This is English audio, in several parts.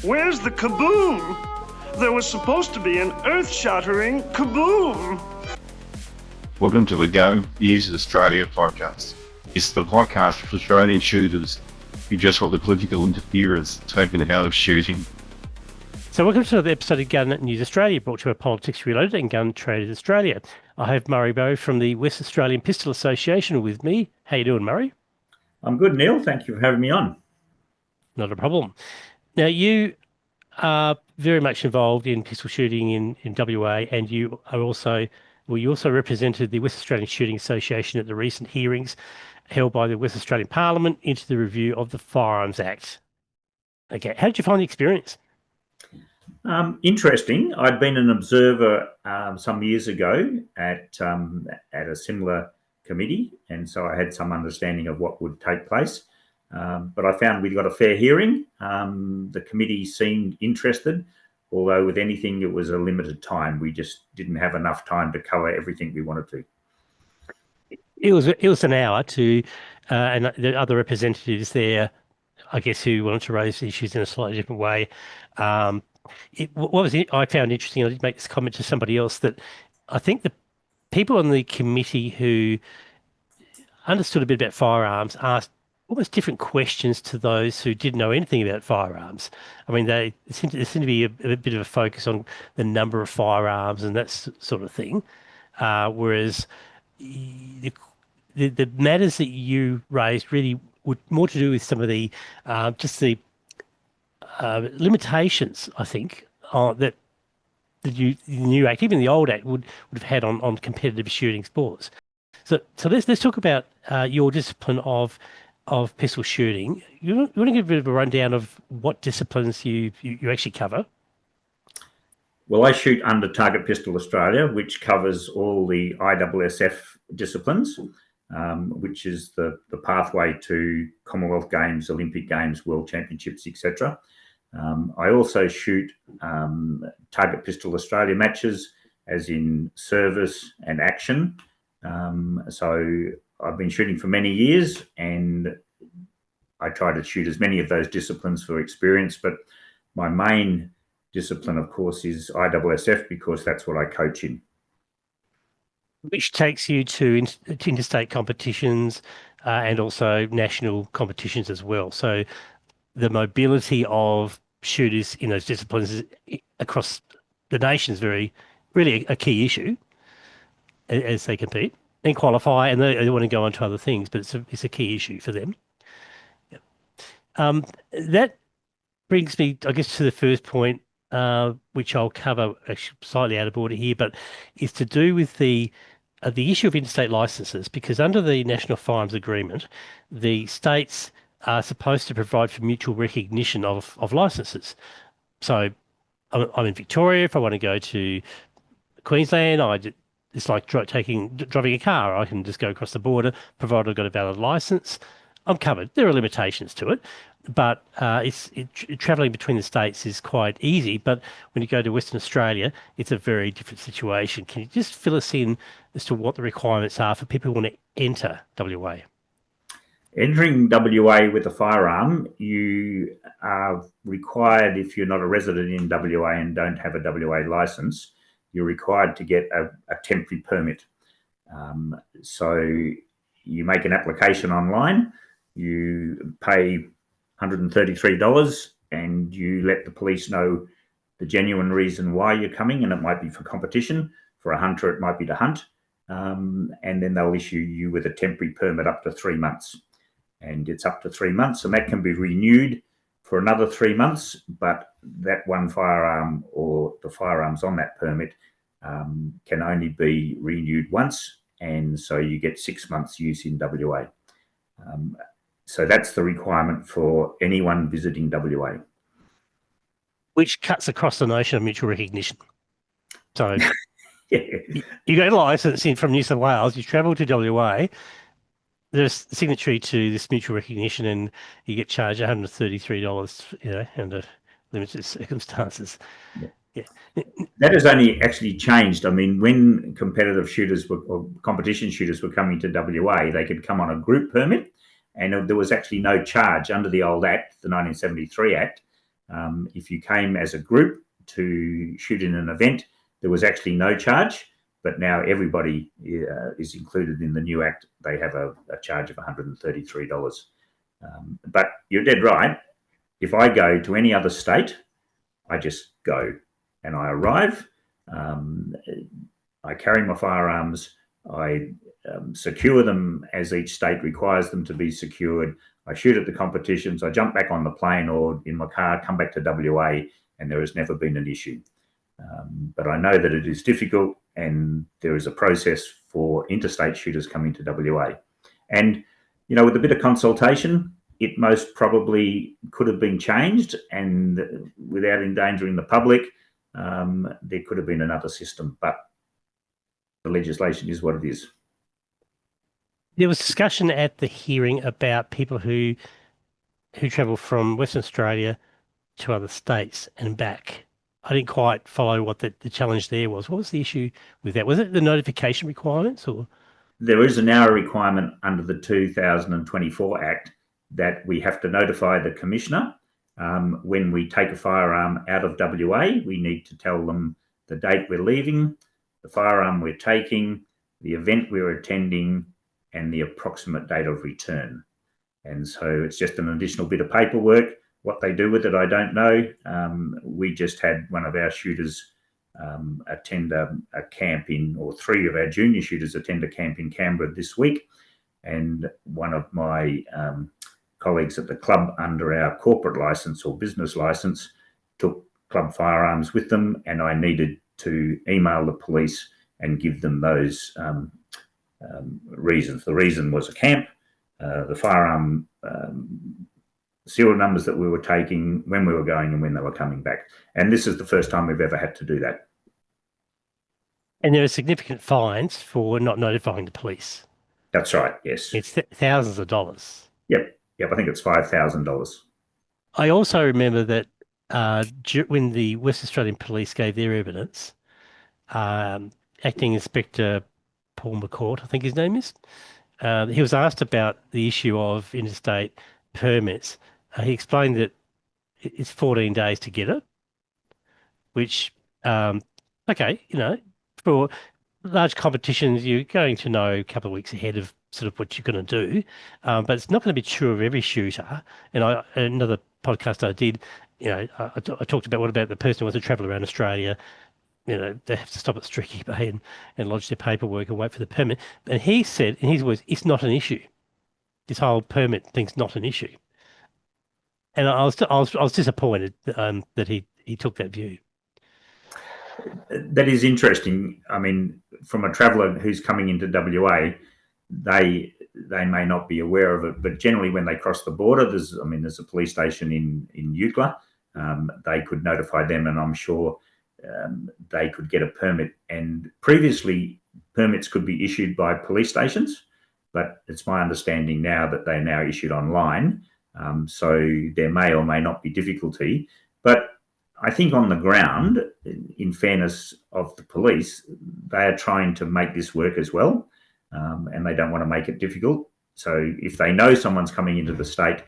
Where's the kaboom? There was supposed to be an earth-shattering kaboom. Welcome to the Go Use Australia podcast. It's the podcast for Australian shooters who just want the political interferers taken out of shooting. So welcome to another episode of Gun News Australia, brought to you by Politics Reloaded and Gun Traders Australia. I have Murray Bowe from the West Australian Pistol Association with me. How you doing, Murray? I'm good, Neil. Thank you for having me on. Not a problem. Now, you are very much involved in pistol shooting in WA, and you also represented the West Australian Shooting Association at the recent hearings held by the West Australian Parliament into the review of the Firearms Act. Okay, how did you find the experience? Interesting. I'd been an observer some years ago at a similar committee, and so I had some understanding of what would take place. But I found we got a fair hearing. The committee seemed interested, although with anything, it was a limited time. We just didn't have enough time to cover everything we wanted to. It was an hour to, and the other representatives there, I guess, who wanted to raise issues in a slightly different way. I found interesting, I did make this comment to somebody else, that I think the people on the committee who understood a bit about firearms asked almost different questions to those who didn't know anything about firearms. I mean, there seemed to be a bit of a focus on the number of firearms and that sort of thing, whereas the matters that you raised really would more to do with some of the just the limitations, I think, that the new Act, even the old Act, would have had on competitive shooting sports. So let's talk about your discipline of pistol shooting. You want to give a bit of a rundown of what disciplines you actually cover? Well, I shoot under Target Pistol Australia, which covers all the ISSF disciplines, which is the pathway to Commonwealth Games, Olympic Games, World Championships, etc. I also shoot Target Pistol Australia matches, as in service and action. So I've been shooting for many years, and I try to shoot as many of those disciplines for experience. But my main discipline, of course, is ISSF, because that's what I coach in. Which takes you to interstate competitions and also national competitions as well. So the mobility of shooters in those disciplines across the nation is really a key issue as they compete and qualify, and they want to go on to other things, but it's a key issue for them. Yep. That brings me, I guess, to the first point, which I'll cover slightly out of order here, but is to do with the issue of interstate licenses, because under the National Firearms Agreement, the states are supposed to provide for mutual recognition of licenses. So I'm in Victoria. If I want to go to Queensland, it's like driving a car. I can just go across the border, provided I've got a valid license. I'm covered. There are limitations to it, but travelling between the states is quite easy. But when you go to Western Australia, it's a very different situation. Can you just fill us in as to what the requirements are for people who want to enter WA? Entering WA with a firearm, you are required, if you're not a resident in WA and don't have a WA licence, you're required to get a temporary permit. So you make an application online, you pay $133, and you let the police know the genuine reason why you're coming, and it might be for competition. For a hunter, it might be to hunt, and then they'll issue you with a temporary permit up to 3 months. And it's up to 3 months, and that can be renewed for another 3 months, but that one firearm or the firearms on that permit can only be renewed once, and so you get 6 months use in WA. So that's the requirement for anyone visiting WA. Which cuts across the notion of mutual recognition. So Yeah. you get a licence in from New South Wales, you travel to WA, there's a signatory to this mutual recognition, and you get charged $133, under limited circumstances. Yeah. That has only actually changed. I mean, when competitive shooters or competition shooters were coming to WA, they could come on a group permit, and there was actually no charge under the old Act, the 1973 Act. If you came as a group to shoot in an event, there was actually no charge, but now everybody is included in the new Act. They have a charge of $133. But you're dead right. If I go to any other state, I just go and I arrive. I carry my firearms. I secure them as each state requires them to be secured. I shoot at the competitions. I jump back on the plane or in my car, come back to WA, and there has never been an issue. But I know that it is difficult, and there is a process for interstate shooters coming to WA. And, you know, with a bit of consultation, it most probably could have been changed, and without endangering the public, there could have been another system. But the legislation is what it is. There was discussion at the hearing about people who travel from Western Australia to other states and back. I didn't quite follow what the challenge there was. What was the issue with that? Was it the notification requirements or? There is now a requirement under the 2024 Act that we have to notify the Commissioner when we take a firearm out of WA. We need to tell them the date we're leaving, the firearm we're taking, the event we're attending, and the approximate date of return. And so it's just an additional bit of paperwork. What they do with it, I don't know. We just had one of our shooters attend a camp or three of our junior shooters attend a camp in Canberra this week. And one of my colleagues at the club under our corporate license or business license took club firearms with them, and I needed to email the police and give them those reasons. The reason was a camp, the firearm serial numbers that we were taking, when we were going and when they were coming back. And this is the first time we've ever had to do that. And there are significant fines for not notifying the police. That's right, yes. It's thousands of dollars. Yep, I think it's $5,000. I also remember that when the West Australian Police gave their evidence, Acting Inspector Paul McCourt, I think his name is, he was asked about the issue of interstate permits. He explained that it's 14 days to get it, which, okay, you know, for large competitions, you're going to know a couple of weeks ahead of sort of what you're going to do, but it's not going to be true of every shooter. And another podcast I did, you know, I talked about what about the person who wants to travel around Australia. You know, they have to stop at Streaky Bay and lodge their paperwork and wait for the permit. And he said, in his words, it's not an issue. This whole permit thing's not an issue. And I was disappointed that he took that view. That is interesting. I mean, from a traveller who's coming into WA, they may not be aware of it, but generally when they cross the border, there's a police station in Eucla. They could notify them, and I'm sure they could get a permit. And previously, permits could be issued by police stations, but it's my understanding now that they're now issued online. So there may or may not be difficulty. But I think on the ground, in fairness of the police, they are trying to make this work as well, and they don't want to make it difficult. So if they know someone's coming into the state,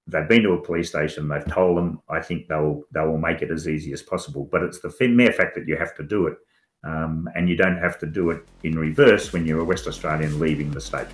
they've been to a police station, they've told them, I think they will make it as easy as possible. But it's the mere fact that you have to do it, and you don't have to do it in reverse when you're a West Australian leaving the state.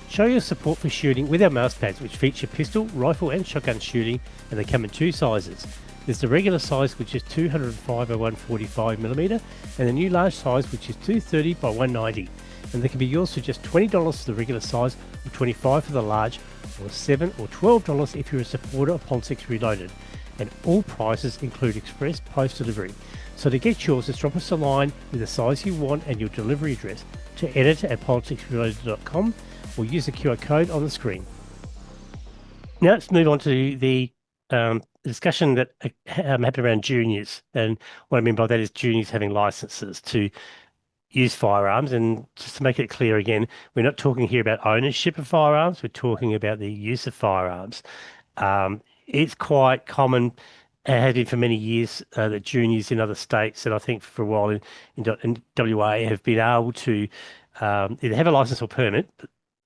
Show your support for shooting with our mouse pads, which feature pistol, rifle and shotgun shooting, and they come in two sizes. There's the regular size, which is 205 by 145mm, and the new large size, which is 230 by 190. And they can be yours for just $20 for the regular size, or $25 for the large, or $7 or $12 if you're a supporter of Politics Reloaded. And all prices include express post delivery. So to get yours, just drop us a line with the size you want and your delivery address to editor@politicsreloaded.com, or use the QR code on the screen. Now let's move on to the discussion that happened around juniors. And what I mean by that is juniors having licenses to use firearms. And just to make it clear again, we're not talking here about ownership of firearms. We're talking about the use of firearms. It's quite common, has been for many years, that juniors in other states, and I think for a while in WA, have been able to either have a license or permit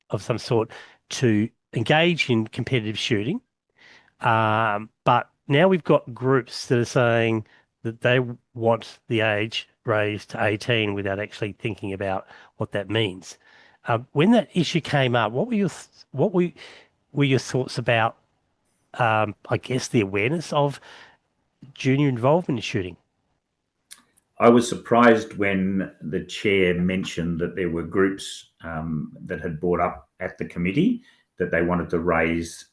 of some sort to engage in competitive shooting, But now we've got groups that are saying that they want the age raised to 18 without actually thinking about what that means. When that issue came up, were your thoughts about, I guess, the awareness of junior involvement in shooting? I was surprised when the chair mentioned that there were groups that had brought up at the committee that they wanted to raise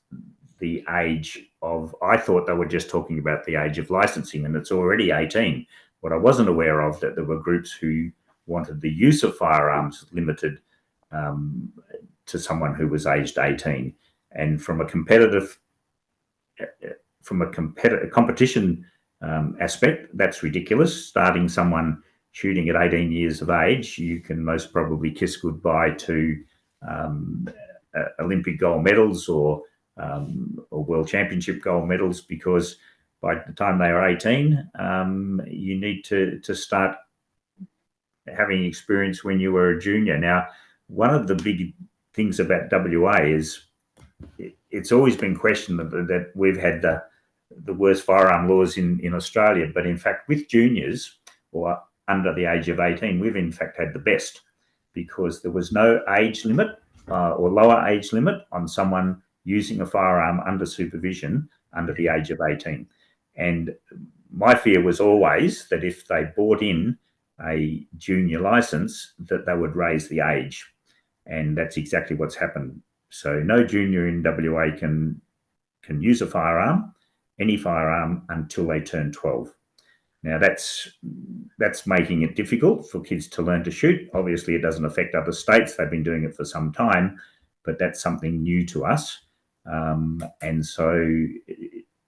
the age of. I thought they were just talking about the age of licensing, and it's already 18. What I wasn't aware of, that there were groups who wanted the use of firearms limited to someone who was aged 18. And from a competition aspect, that's ridiculous. Starting someone shooting at 18 years of age, you can most probably kiss goodbye to Olympic gold medals or World Championship gold medals, because by the time they are 18, you need to start having experience when you were a junior. Now, one of the big things about WA is it's always been questioned that we've had the worst firearm laws in Australia, but in fact, with juniors or under the age of 18, we've in fact had the best, because there was no age limit or lower age limit on someone using a firearm under supervision under the age of 18. And my fear was always that if they bought in a junior license, that they would raise the age. And that's exactly what's happened. So no junior in WA can use a firearm, any firearm, until they turn 12. Now that's making it difficult for kids to learn to shoot. Obviously, it doesn't affect other states. They've been doing it for some time, but that's something new to us. And so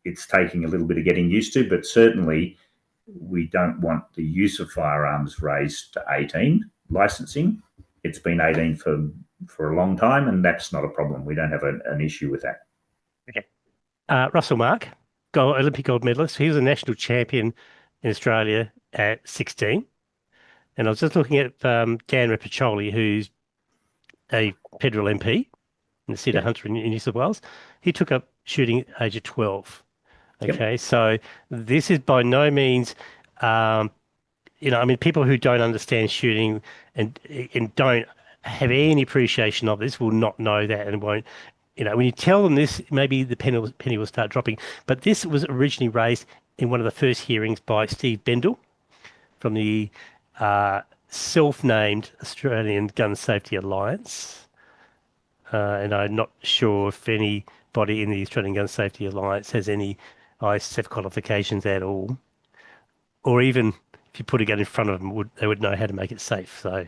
it's taking a little bit of getting used to, but certainly we don't want the use of firearms raised to 18. Licensing, it's been 18 for a long time, and that's not a problem. We don't have an issue with that. Okay. Russell Mark, Olympic gold medalist. He was a national champion in Australia at 16. And I was just looking at Dan Repacholi, who's a federal MP in the seat of Hunter in New South Wales. He took up shooting at the age of 12. Okay, so this is by no means, people who don't understand shooting and don't have any appreciation of this will not know that and won't. When you tell them this, maybe the penny will start dropping. But this was originally raised in one of the first hearings by Steve Bendel from the self-named Australian Gun Safety Alliance. And I'm not sure if anybody in the Australian Gun Safety Alliance has any ISSF qualifications at all, or even if you put a gun in front of them, they would know how to make it safe. So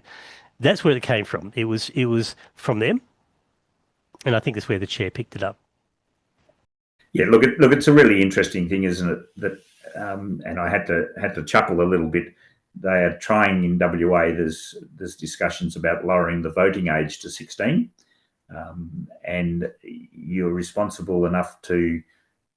that's where it came from. It was from them, and I think that's where the chair picked it up. Yeah, look, it's a really interesting thing, isn't it? That, and I had to chuckle a little bit. They are trying in WA. There's discussions about lowering the voting age to 16, and you're responsible enough to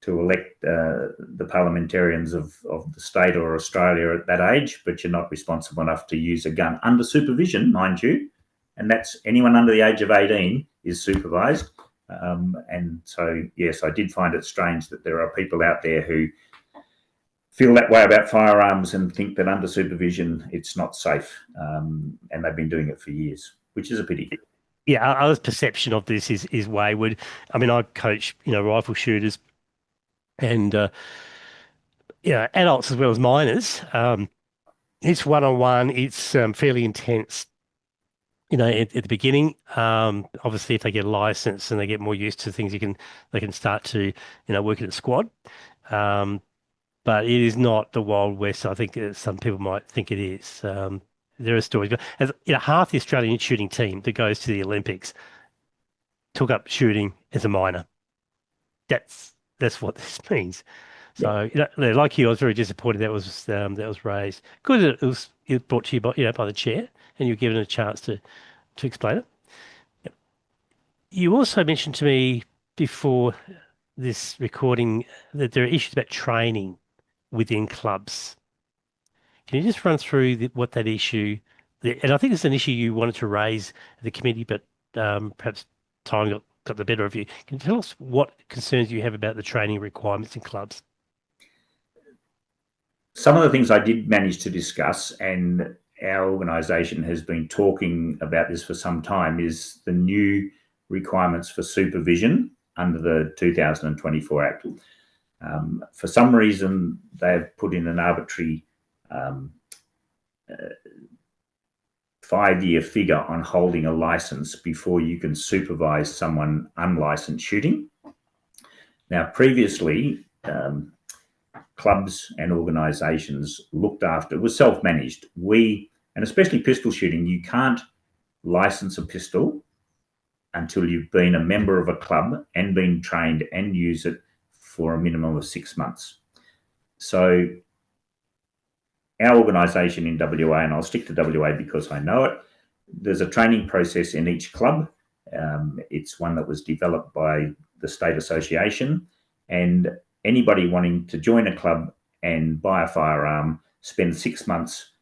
elect the parliamentarians of the state or Australia at that age, but you're not responsible enough to use a gun under supervision, mind you. And that's anyone under the age of 18 is supervised. And so, yes, I did find it strange that there are people out there who feel that way about firearms and think that under supervision it's not safe. And they've been doing it for years, which is a pity. Yeah, our perception of this is wayward. I mean, I coach, rifle shooters and, adults as well as minors. It's one-on-one. It's fairly intense. At the beginning, obviously, if they get a license and they get more used to things, they can start to, work in a squad. But it is not the Wild West. I think some people might think it is. There are stories, but half the Australian shooting team that goes to the Olympics took up shooting as a minor. That's what this means. So, like you, I was very disappointed that was raised. Good that it was brought to you by the chair, and you were given a chance to explain it. Yep. You also mentioned to me before this recording that there are issues about training within clubs. Can you just run through what that issue? And I think it's an issue you wanted to raise at the committee, but perhaps time got the better of you. Can you tell us what concerns you have about the training requirements in clubs? Some of the things I did manage to discuss, and our organisation has been talking about this for some time, is the new requirements for supervision under the 2024 Act. For some reason, they've put in an arbitrary 5-year figure on holding a license before you can supervise someone unlicensed shooting. Now, previously, clubs and organisations looked after, it was self-managed. And especially pistol shooting, you can't license a pistol until you've been a member of a club and been trained and use it for a minimum of 6 months. So our organisation in WA, and I'll stick to WA because I know it, there's a training process in each club. It's one that was developed by the State Association, and anybody wanting to join a club and buy a firearm spends 6 months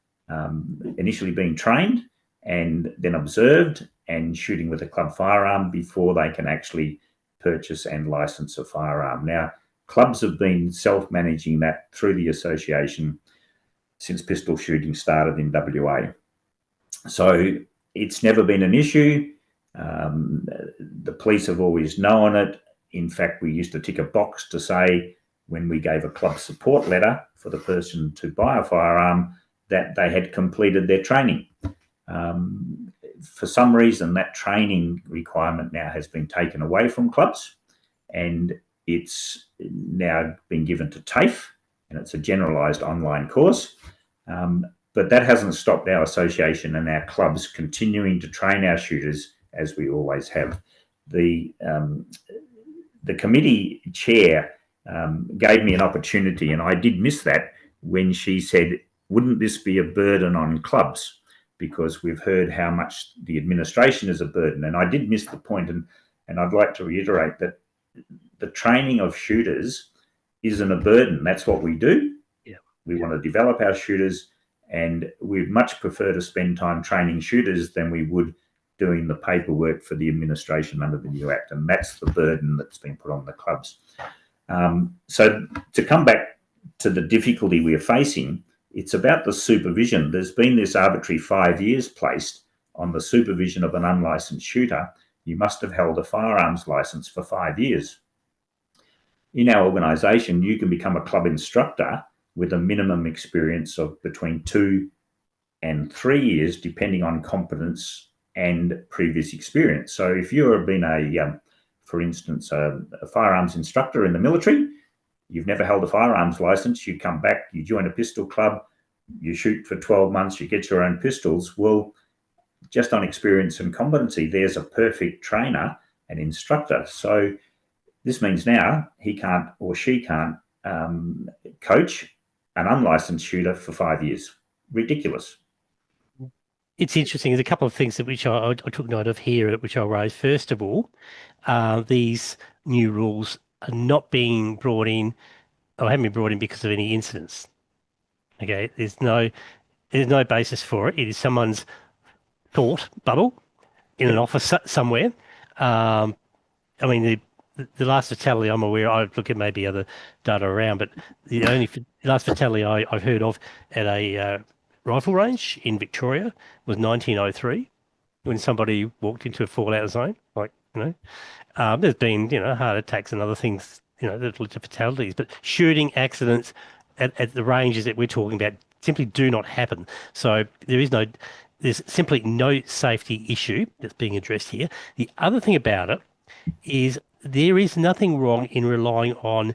initially being trained and then observed and shooting with a club firearm before they can actually purchase and license a firearm. Now, clubs have been self-managing that through the association since pistol shooting started in WA. So it's never been an issue. The police have always known it. In fact, we used to tick a box to say when we gave a club support letter for the person to buy a firearm that they had completed their training. For some reason, that training requirement now has been taken away from clubs, and it's now been given to TAFE, and it's a generalised online course. But that hasn't stopped our association and our clubs continuing to train our shooters as we always have. The committee chair gave me an opportunity, and I did miss that when she said, wouldn't this be a burden on clubs? Because we've heard how much the administration is a burden. And I did miss the point, and I'd like to reiterate that the training of shooters isn't a burden. That's what we do. Yeah. We want to develop our shooters, and we'd much prefer to spend time training shooters than we would doing the paperwork for the administration under the new Act. And that's the burden that's been put on the clubs. So to come back to the difficulty we are facing, it's about the supervision. There's been this arbitrary 5 years placed on the supervision of an unlicensed shooter. You must have held a firearms license for 5 years. In our organisation, you can become a club instructor with a minimum experience of between 2 and 3 years, depending on competence and previous experience. So if you've been for instance, a firearms instructor in the military, you've never held a firearms license, you come back, you join a pistol club, you shoot for 12 months, you get your own pistols. Well, just on experience and competency, there's a perfect trainer and instructor. So this means now he can't or she can't coach an unlicensed shooter for 5 years. Ridiculous. It's interesting. There's a couple of things that which I took note of here, which I'll raise. First of all, these new rules are not being brought in, or haven't been brought in because of any incidents. Okay, there's no basis for it. It is someone's thought bubble in an office somewhere. I mean, the last fatality I'm aware, I look at maybe other data around, but the only last fatality I've heard of at a rifle range in Victoria was 1903, when somebody walked into a fallout zone. Like, there's been, heart attacks and other things, that led to fatalities, but shooting accidents at the ranges that we're talking about simply do not happen. So there's simply no safety issue that's being addressed here. The other thing about it is there is nothing wrong in relying on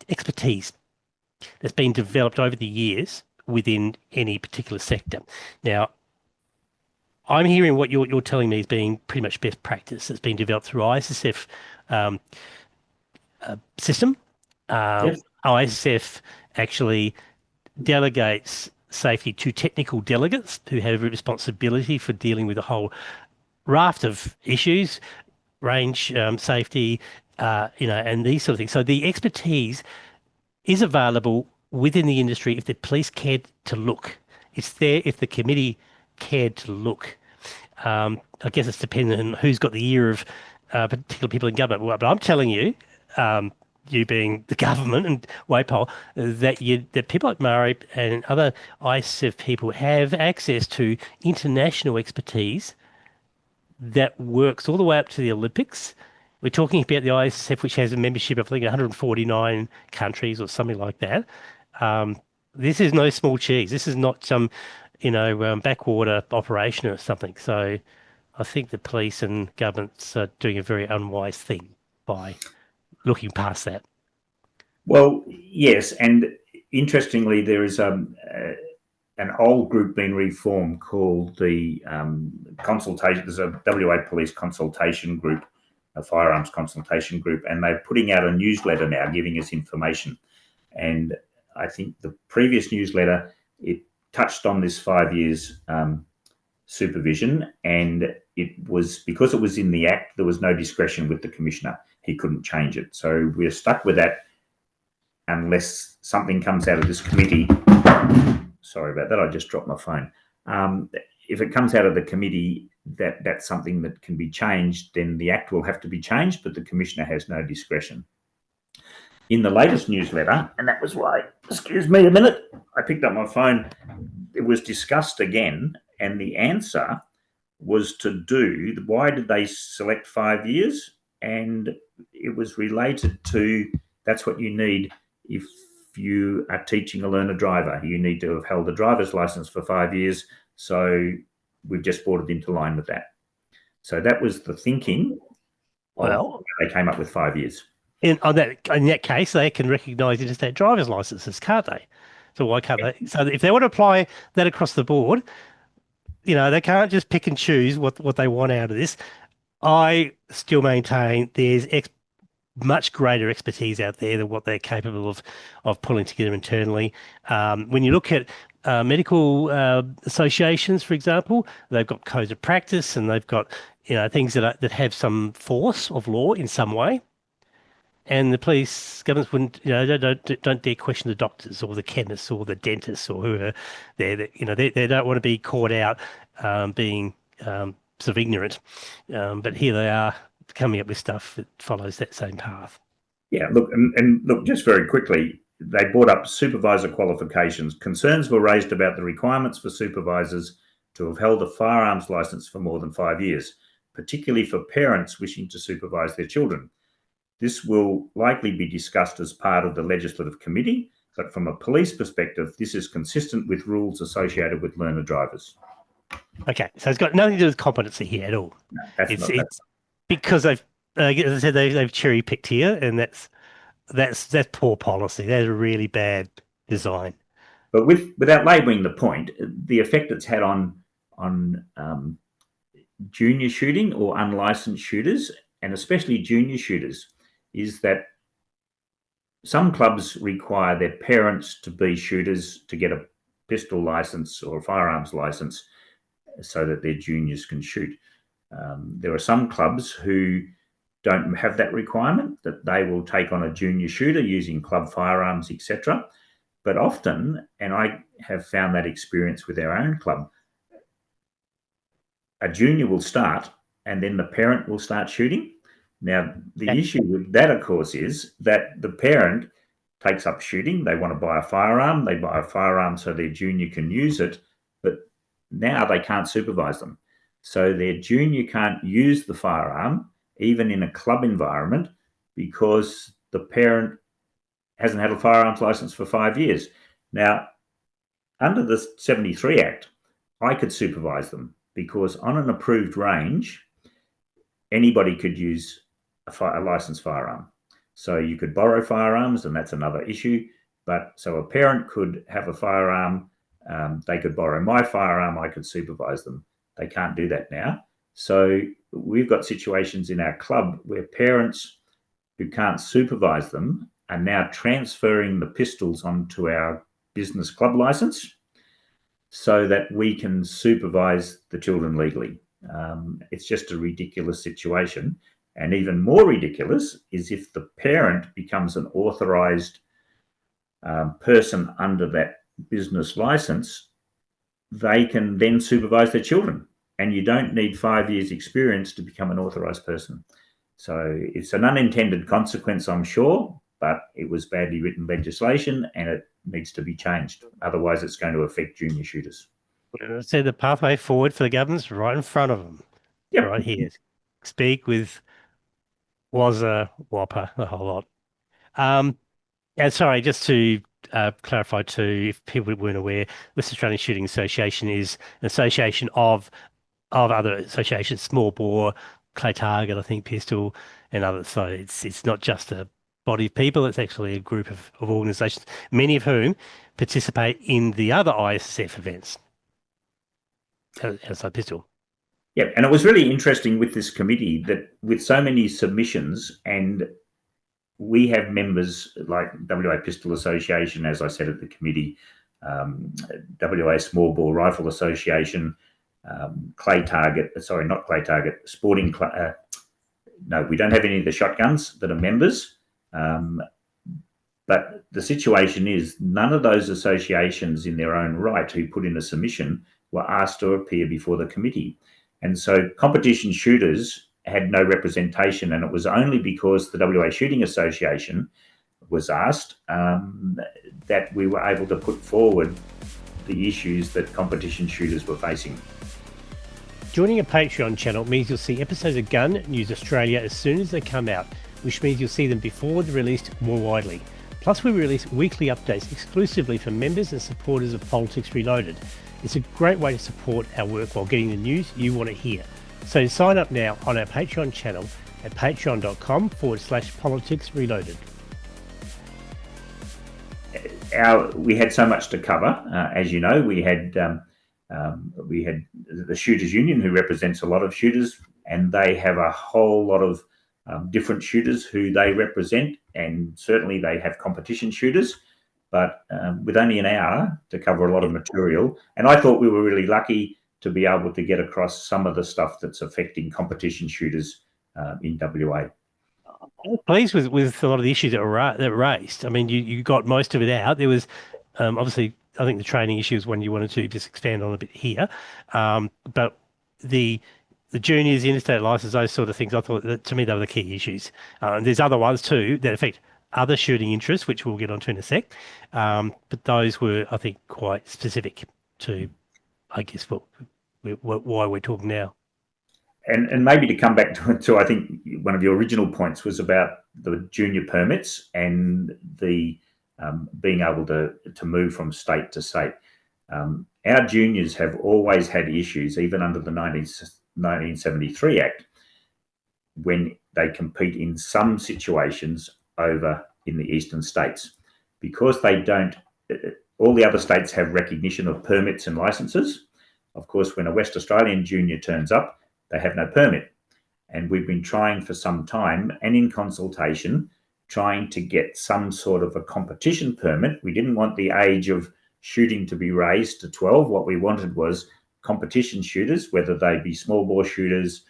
expertise that's been developed over the years within any particular sector. Now, I'm hearing what you're telling me is being pretty much best practice that's been developed through ISSF system. Yes. ISSF actually delegates safety to technical delegates who have responsibility for dealing with a whole raft of issues, range safety, and these sort of things. So the expertise is available within the industry if the police cared to look. It's there if the committee cared to look. I guess it's dependent on who's got the ear of particular people in government. Well, but I'm telling you, you being the government and WAPOL, that people like Murray and other ISSF people have access to international expertise that works all the way up to the Olympics. We're talking about the ISSF, which has a membership of, I think, 149 countries or something like that. This is no small cheese. This is not some, backwater operation or something. So I think the police and governments are doing a very unwise thing by looking past that. Well, yes, and interestingly, there is an old group being reformed called the consultation. There's a WA Police consultation group, a firearms consultation group, and they're putting out a newsletter now giving us information. And I think the previous newsletter, it touched on this 5 years supervision, and it was because it was in the Act, there was no discretion with the Commissioner. He couldn't change it. So we're stuck with that unless something comes out of this committee. Sorry about that, I just dropped my phone. If it comes out of the committee that's something that can be changed, then the Act will have to be changed, but the Commissioner has no discretion. In the latest newsletter, and that was why, excuse me a minute, I picked up my phone, it was discussed again, and the answer was to do, why did they select 5 years? And it was related to, that's what you need if you are teaching a learner driver. You need to have held a driver's license for 5 years. So we've just brought it into line with that. So that was the thinking. Well, they came up with 5 years. In that case, they can recognise interstate driver's licenses, can't they? So why can't they? So if they want to apply that across the board, they can't just pick and choose what they want out of this. I still maintain there's much greater expertise out there than what they're capable of pulling together internally. When you look at medical associations, for example, they've got codes of practice and they've got things that have some force of law in some way. And the police governments wouldn't, don't dare question the doctors or the chemists or the dentists or whoever. They don't want to be caught out being sort of ignorant. But here they are coming up with stuff that follows that same path. Yeah, look, and look, just very quickly, they brought up supervisor qualifications. Concerns were raised about the requirements for supervisors to have held a firearms license for more than 5 years, particularly for parents wishing to supervise their children. This will likely be discussed as part of the legislative committee, but from a police perspective, this is consistent with rules associated with learner drivers. Okay, so it's got nothing to do with competency here at all. No, it's because they've, as I said, they've cherry picked here, and that's poor policy. That's a really bad design. But without labelling the point, the effect it's had on junior shooting or unlicensed shooters, and especially junior shooters, is that some clubs require their parents to be shooters to get a pistol license or a firearms license so that their juniors can shoot. There are some clubs who don't have that requirement, that they will take on a junior shooter using club firearms, etc. But often, and I have found that experience with our own club, a junior will start and then the parent will start shooting. Now, the issue with that, of course, is that the parent takes up shooting. They want to buy a firearm. They buy a firearm so their junior can use it, but now they can't supervise them. So their junior can't use the firearm, even in a club environment, because the parent hasn't had a firearms license for 5 years. Now, under the 73 Act, I could supervise them because on an approved range, anybody could use a licensed firearm. So you could borrow firearms, and that's another issue. But so a parent could have a firearm, they could borrow my firearm, I could supervise them. They can't do that now. So we've got situations in our club where parents who can't supervise them are now transferring the pistols onto our business club license so that we can supervise the children legally. It's just a ridiculous situation. And even more ridiculous is if the parent becomes an authorised person under that business license, they can then supervise their children. And you don't need 5 years experience to become an authorised person. So it's an unintended consequence, I'm sure, but it was badly written legislation and it needs to be changed. Otherwise, it's going to affect junior shooters. So the pathway forward for the government's right in front of them, Yep. right here. Speak with Wazza Whopper, the whole lot. And sorry, just to clarify too, if people weren't aware, West Australian Shooting Association is an association of other associations, small bore, clay target, I think, pistol, and others. So it's not just a body of people; it's actually a group of organisations, many of whom participate in the other ISSF events outside pistol. Yeah, and it was really interesting with this committee that with so many submissions, and we have members like WA Pistol Association, as I said at the committee, WA Small Bore Rifle Association, Clay Target, sorry, not Clay Target, Sporting. No, we don't have any of the shotguns that are members. But the situation is none of those associations in their own right who put in a submission were asked to appear before the committee. And so competition shooters had no representation, and it was only because the WA Shooting Association was asked that we were able to put forward the issues that competition shooters were facing. Joining a Patreon channel means you'll see episodes of Gun News Australia as soon as they come out, which means you'll see them before they're released more widely. Plus, we release weekly updates exclusively for members and supporters of Politics Reloaded. It's a great way to support our work while getting the news you want to hear. So sign up now on our Patreon channel at patreon.com/Politics Reloaded. We had so much to cover. As you know, we had the Shooters Union, who represents a lot of shooters, and they have a whole lot of different shooters who they represent, and certainly they have competition shooters, but with only an hour to cover a lot of material. And I thought we were really lucky to be able to get across some of the stuff that's affecting competition shooters in WA. I'm pleased with a lot of the issues that were raised. I mean, you got most of it out. There was obviously, I think the training issue is one you wanted to just expand on a bit here, but the juniors, the interstate license, those sort of things, I thought that to me they were the key issues. And there's other ones too that affect other shooting interests, which we'll get onto in a sec. But those were, I think, quite specific to, I guess, why we're talking now. And maybe to come back to I think one of your original points was about the junior permits and the being able to move from state to state. Our juniors have always had issues, even under the 1973 Act, when they compete in some situations over in the eastern states, because they don't. All the other states have recognition of permits and licenses. Of course, when a West Australian junior turns up, they have no permit. And we've been trying for some time, and in consultation, trying to get some sort of a competition permit. We didn't want the age of shooting to be raised to 12. What we wanted was competition shooters, whether they be small bore shooters,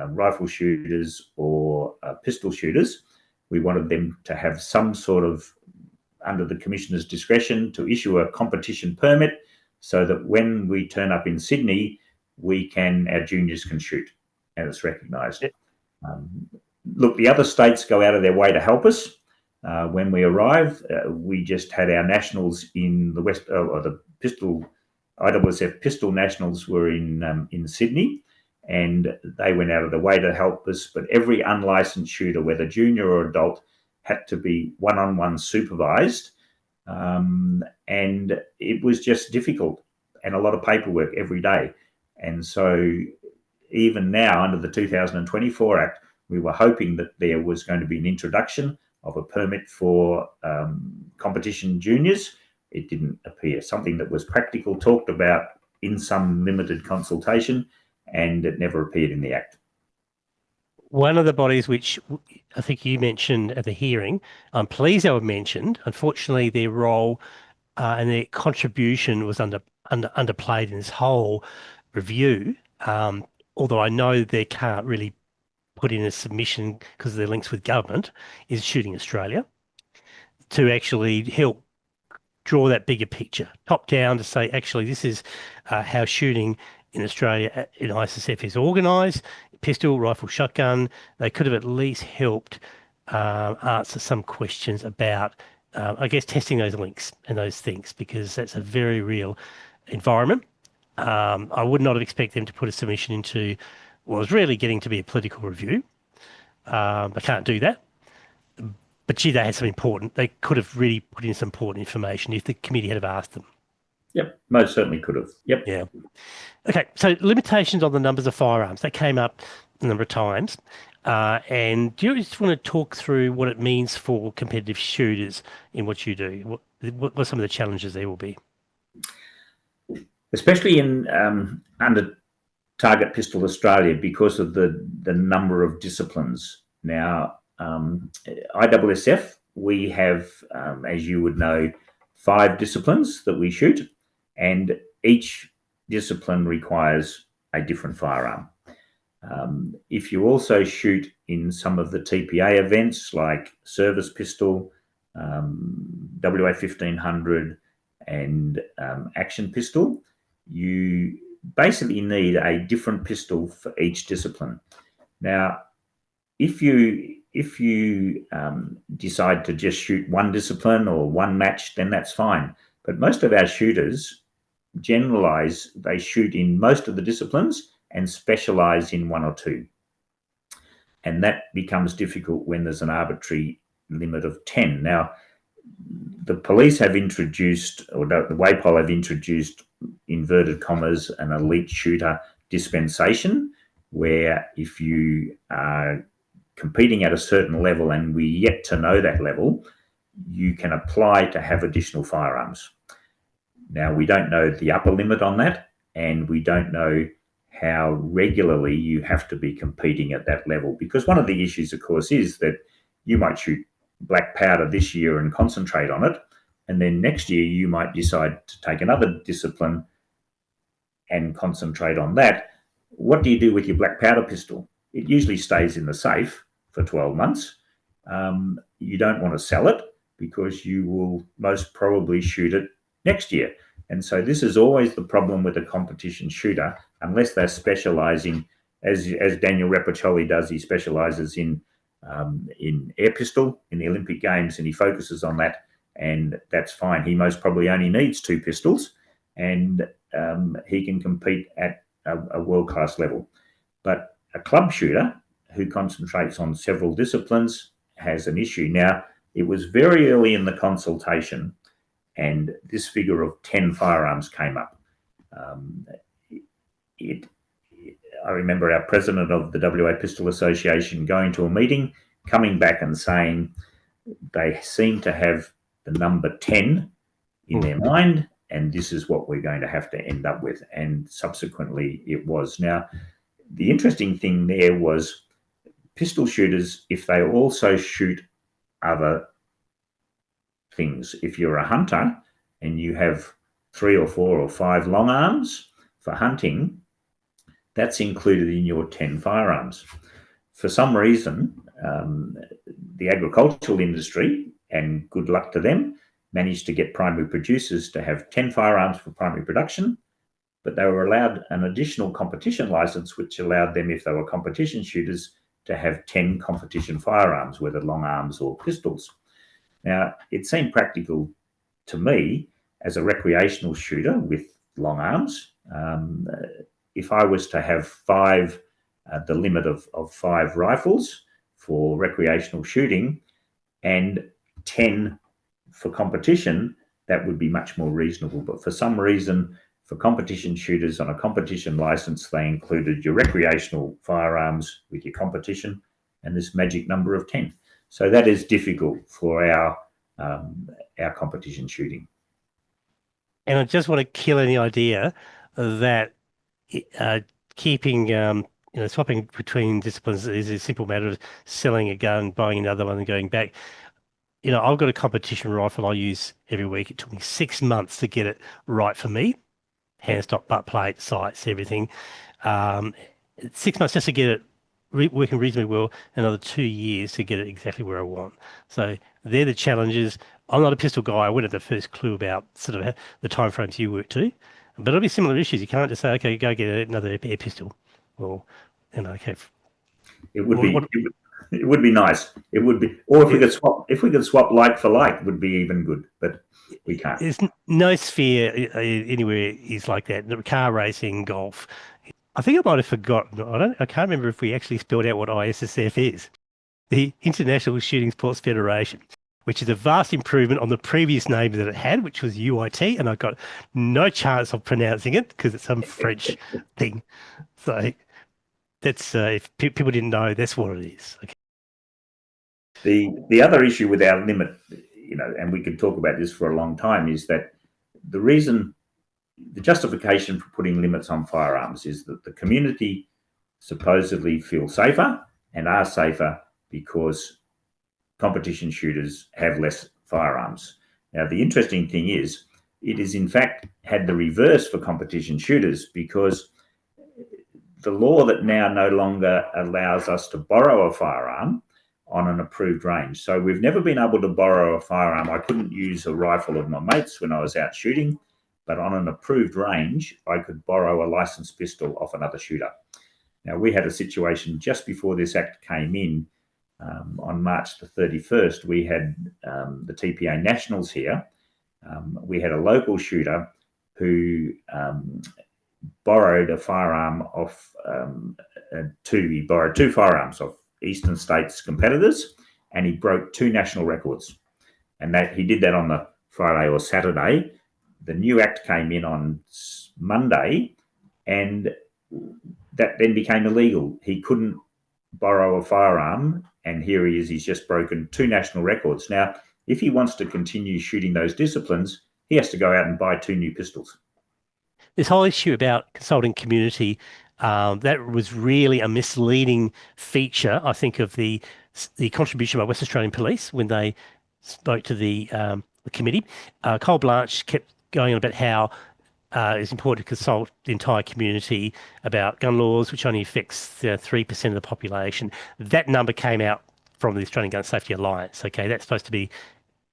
rifle shooters, or pistol shooters. We wanted them to have some sort of, under the Commissioner's discretion, to issue a competition permit so that when we turn up in Sydney, our juniors can shoot, and it's recognised. Look, the other states go out of their way to help us. When we arrive, we just had our nationals in the West, or the pistol, ISSF pistol nationals were in Sydney, and they went out of their way to help us. But every unlicensed shooter, whether junior or adult, had to be one-on-one supervised, and it was just difficult and a lot of paperwork every day. And so even now, under the 2024 Act, we were hoping that there was going to be an introduction of a permit for competition juniors. It didn't appear. Something that was practical, talked about in some limited consultation, and it never appeared in the Act. One of the bodies which I think you mentioned at the hearing, I'm pleased they were mentioned. Unfortunately, their role and their contribution was underplayed in this whole review, although I know they can't really put in a submission because of their links with government, is Shooting Australia, to actually help draw that bigger picture, top down, to say, actually, this is how shooting in Australia in ISSF is organised. pistol, rifle, shotgun. They could have at least helped answer some questions about, I guess, testing those links and those things, because that's a very real environment. I would not have expected them to put a submission into what was really getting to be a political review. I can't do that. But gee, they had some important, they could have really put in some important information if the committee had have asked them. Yep, most certainly could have. Yep. Yeah. Okay, so limitations on the numbers of firearms, that came up a number of times. And do you just want to talk through what it means for competitive shooters in what you do? What some of the challenges there will be? Especially in under Target Pistol Australia, because of the number of disciplines. Now, ISSF, we have, as you would know, 5 disciplines that we shoot, and each discipline requires a different firearm. If you also shoot in some of the TPA events like service pistol, WA 1500 and action pistol, you basically need a different pistol for each discipline. Now, if you decide to just shoot one discipline or one match, then that's fine. But most of our shooters generalize, they shoot in most of the disciplines and specialize in 1 or 2. And that becomes difficult when there's an arbitrary limit of 10. Now, the police have introduced, or the WAPOL have introduced, inverted commas, an elite shooter dispensation, where if you are competing at a certain level and we yet to know that level, you can apply to have additional firearms. Now, we don't know the upper limit on that, and we don't know how regularly you have to be competing at that level, because one of the issues, of course, is that you might shoot black powder this year and concentrate on it, and then next year you might decide to take another discipline and concentrate on that. What do you do with your black powder pistol? It usually stays in the safe for 12 months. You don't want to sell it because you will most probably shoot it next year. And so this is always the problem with a competition shooter, unless they're specializing, as Daniel Repiccioli does. He specializes in air pistol in the Olympic Games, and he focuses on that, and that's fine. He most probably only needs 2 pistols, and he can compete at a world-class level. But a club shooter who concentrates on several disciplines has an issue. Now, it was very early in the consultation, and this figure of 10 firearms came up. I remember our president of the WA Pistol Association going to a meeting, coming back and saying they seem to have the number 10 in their mind, and this is what we're going to have to end up with. And subsequently it was. Now, the interesting thing there was pistol shooters, if they also shoot other things, if you're a hunter and you have 3 or 4 or 5 long arms for hunting, that's included in your 10 firearms. For some reason, the agricultural industry, and good luck to them, managed to get primary producers to have 10 firearms for primary production, but they were allowed an additional competition license, which allowed them, if they were competition shooters, to have 10 competition firearms, whether long arms or pistols. Now, it seemed practical to me as a recreational shooter with long arms. If I was to have 5, the limit of 5 rifles for recreational shooting and 10 for competition, that would be much more reasonable. But for some reason, for competition shooters on a competition license, they included your recreational firearms with your competition and this magic number of 10. So that is difficult for our competition shooting. And I just want to kill any idea that keeping, swapping between disciplines is a simple matter of selling a gun, buying another one and going back. I've got a competition rifle I use every week. It took me 6 months to get it right for me. Hand stock, butt plate, sights, everything. 6 months just to get it working reasonably well, another 2 years to get it exactly where I want. So they're the challenges. I'm not a pistol guy. I wouldn't have the first clue about sort of the timeframes you work to, but it'll be similar issues. You can't just say, okay, go get another air pistol, or okay, It would What- be. what- It would be nice. It would be, or if we could swap like for like, would be even good. But we can't. There's no sphere anywhere is like that. Car racing, golf. I think I might have forgotten. I can't remember if we actually spelled out what ISSF is. The International Shooting Sports Federation, which is a vast improvement on the previous name that it had, which was UIT, and I got no chance of pronouncing it because it's some French thing. So that's if people didn't know, that's what it is. Okay. The other issue with our limit, and we could talk about this for a long time, is that the justification for putting limits on firearms is that the community supposedly feel safer and are safer because competition shooters have less firearms. Now, the interesting thing is, it is in fact had the reverse for competition shooters, because the law that now no longer allows us to borrow a firearm on an approved range. So we've never been able to borrow a firearm. I couldn't use a rifle of my mates when I was out shooting, but on an approved range, I could borrow a licensed pistol off another shooter. Now, we had a situation just before this act came in, on March the 31st, we had the TPA Nationals here. We had a local shooter who borrowed a firearm off he borrowed two firearms off Eastern States competitors, and he broke two national records. And that he did that on the Friday or Saturday. The new act came in on Monday, and that then became illegal. He couldn't borrow a firearm, and here he is, he's just broken two national records. Now, if he wants to continue shooting those disciplines, he has to go out and buy two new pistols. This whole issue about consulting community, that was really a misleading feature, I think, of the contribution by West Australian Police when they spoke to the committee. Cole Blanche kept going on about how it's important to consult the entire community about gun laws, which only affects 3% of the population. That number came out from the Australian Gun Safety Alliance. Okay, that's supposed to be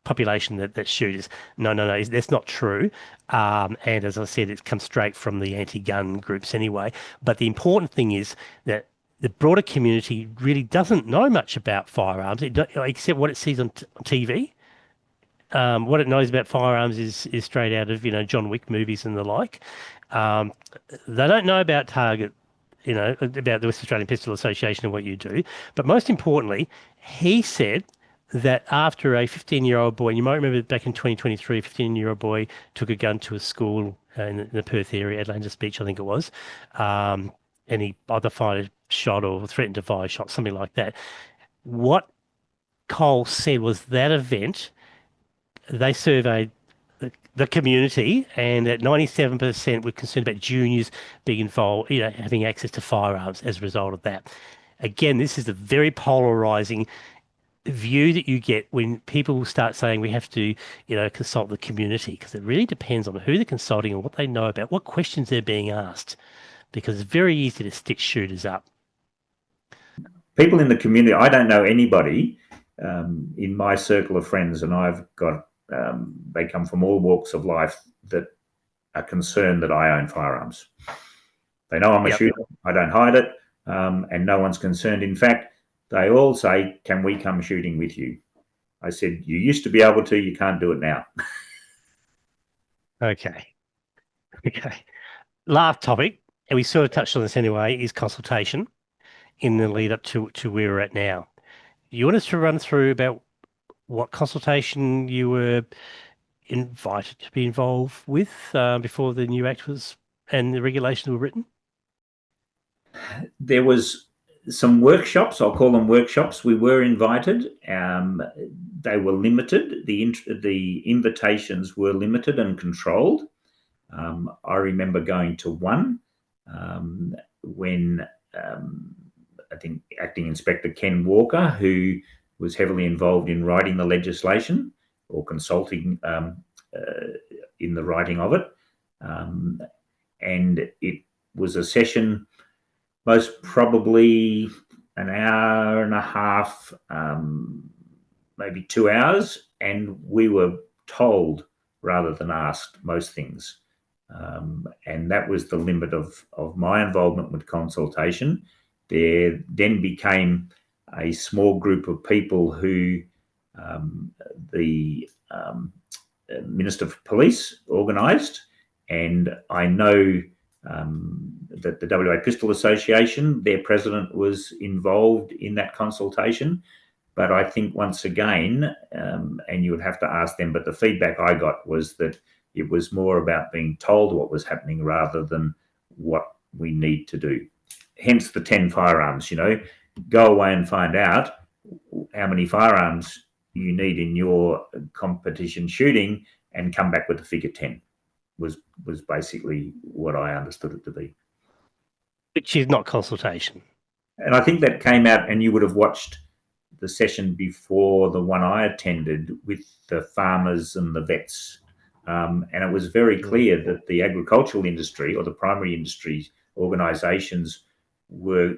population that shooters. No, that's not true. And as I said, it comes straight from the anti-gun groups anyway. But the important thing is that the broader community really doesn't know much about firearms, except what it sees on TV. What it knows about firearms is straight out of John Wick movies and the like. They don't know about Target, about the West Australian Pistol Association and what you do. But most importantly, he said that after a 15-year-old boy, and you might remember back in 2023, a 15-year-old boy took a gun to a school in the Perth area, Atlantis Beach, I think it was, and he either fired a shot or threatened to fire a shot, something like that. What Cole said was that event, they surveyed the community, and that 97% were concerned about juniors being involved, having access to firearms as a result of that. Again, this is a very polarizing view that you get when people start saying we have to, consult the community, because it really depends on who they're consulting and what they know about, what questions they're being asked, because it's very easy to stitch shooters up. People in the community, I don't know anybody in my circle of friends, and I've got, they come from all walks of life, that are concerned that I own firearms. They know I'm a shooter. I don't hide it, and no one's concerned. In fact, they all say, can we come shooting with you? I said, you used to be able to, you can't do it now. Okay. Last topic, and we sort of touched on this anyway, is consultation in the lead up to where we're at now. You want us to run through about what consultation you were invited to be involved with before the new act was and the regulations were written? There was some workshops, I'll call them workshops. We were invited. They were limited. The invitations were limited and controlled. I remember going to one when I think Acting Inspector Ken Walker, who was heavily involved in writing the legislation or consulting in the writing of it. And it was a session, most probably an hour and a half, maybe 2 hours, and we were told rather than asked most things. And that was the limit of my involvement with consultation. there then became a small group of people who the Minister for Police organised, and I know that the WA Pistol Association, their president was involved in that consultation. But I think once again, and you would have to ask them, but the feedback I got was that it was more about being told what was happening rather than what we need to do. Hence the 10 firearms, go away and find out how many firearms you need in your competition shooting and come back with the figure 10 was basically what I understood it to be. Which is not consultation. And I think that came out, and you would have watched the session before the one I attended with the farmers and the vets. And it was very clear that the agricultural industry or the primary industry organisations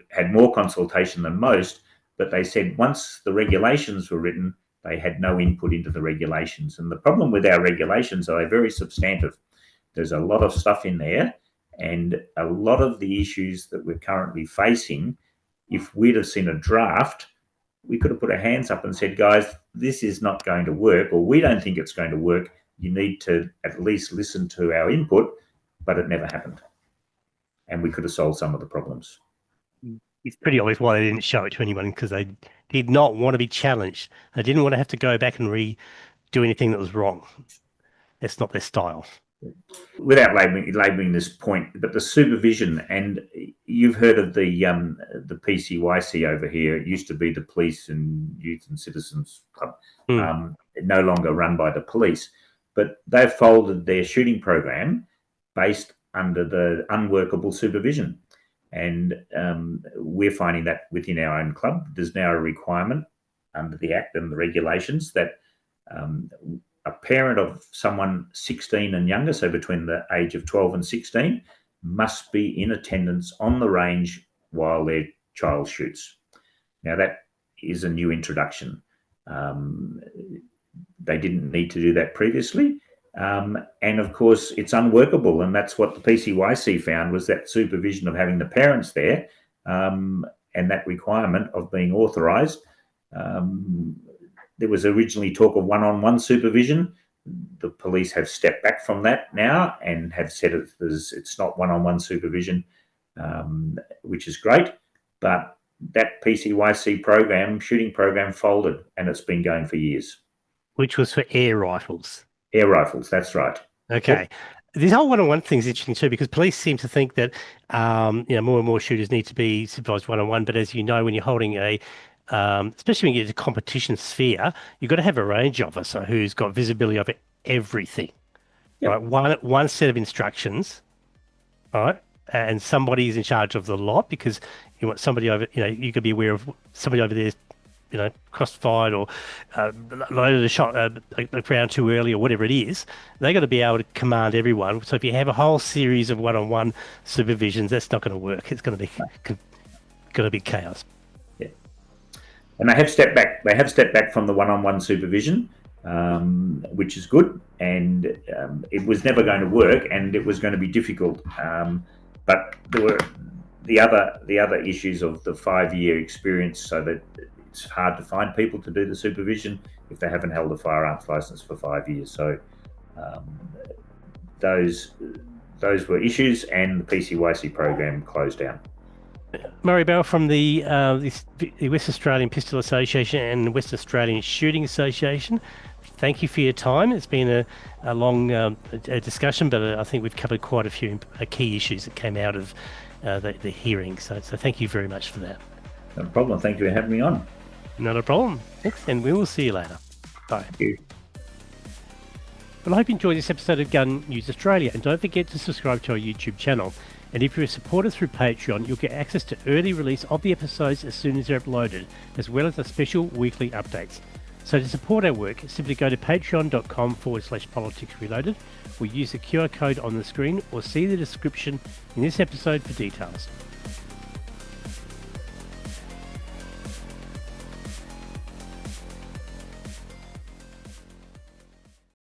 had more consultation than most, but they said once the regulations were written, they had no input into the regulations. And the problem with our regulations are they're very substantive. There's a lot of stuff in there, and a lot of the issues that we're currently facing, if we'd have seen a draft, we could have put our hands up and said, guys, this is not going to work, or we don't think it's going to work. You need to at least listen to our input, but it never happened. And we could have solved some of the problems. It's pretty obvious why they didn't show it to anyone, because they did not want to be challenged. They didn't want to have to go back and redo anything that was wrong. That's not their style. Without labelling this point, but the supervision, and you've heard of the PCYC over here. It used to be the Police and Youth and Citizens Club, no longer run by the police, but they've folded their shooting program based under the Unworkable supervision. And we're finding that within our own club, there's now a requirement under the Act and the regulations that a parent of someone 16 and younger, so between the age of 12 and 16, must be in attendance on the range while their child shoots. Now, that is a new introduction. They didn't need to do that previously. And of course, it's unworkable. And that's what the PCYC found, was that supervision of having the parents there and that requirement of being authorised. There was originally talk of one-on-one supervision. The police have stepped back from that now and have said it's not one-on-one supervision, which is great. But that PCYC program, shooting program, folded, and it's been going for years. Which was for air rifles. Air rifles, that's right. Okay. Yep. This whole one-on-one thing is interesting too, because police seem to think that more and more shooters need to be supervised one-on-one. But as you know, when you're holding especially when you get to competition sphere, you've got to have a range officer who's got visibility of everything. Yep. Right? One set of instructions, right? And somebody is in charge of the lot, because you want somebody over, you could be aware of somebody over there, crossfired or loaded a shot a round too early or whatever it is. They got to be able to command everyone. So if you have a whole series of one-on-one supervisions, that's not going to work. It's going to be chaos. Yeah, and they have stepped back. They have stepped back from the one-on-one supervision, which is good. And it was never going to work, and it was going to be difficult. But there were the other issues of the 5-year experience, so that it's hard to find people to do the supervision if they haven't held a firearms license for 5 years. So those were issues, and the PCYC program closed down. Murray Bell from the West Australian Pistol Association and West Australian Shooting Association, thank you for your time. It's been a long discussion, but I think we've covered quite a few key issues that came out of the hearing. So thank you very much for that. No problem. Thank you for having me on. Not a problem. Thanks, and we will see you later. Bye. Thank you. Well, I hope you enjoyed this episode of Gun News Australia, and don't forget to subscribe to our YouTube channel. And if you're a supporter through Patreon, you'll get access to early release of the episodes as soon as they're uploaded, as well as the special weekly updates. So to support our work, simply go to patreon.com/politics reloaded, or use the QR code on the screen, or see the description in this episode for details.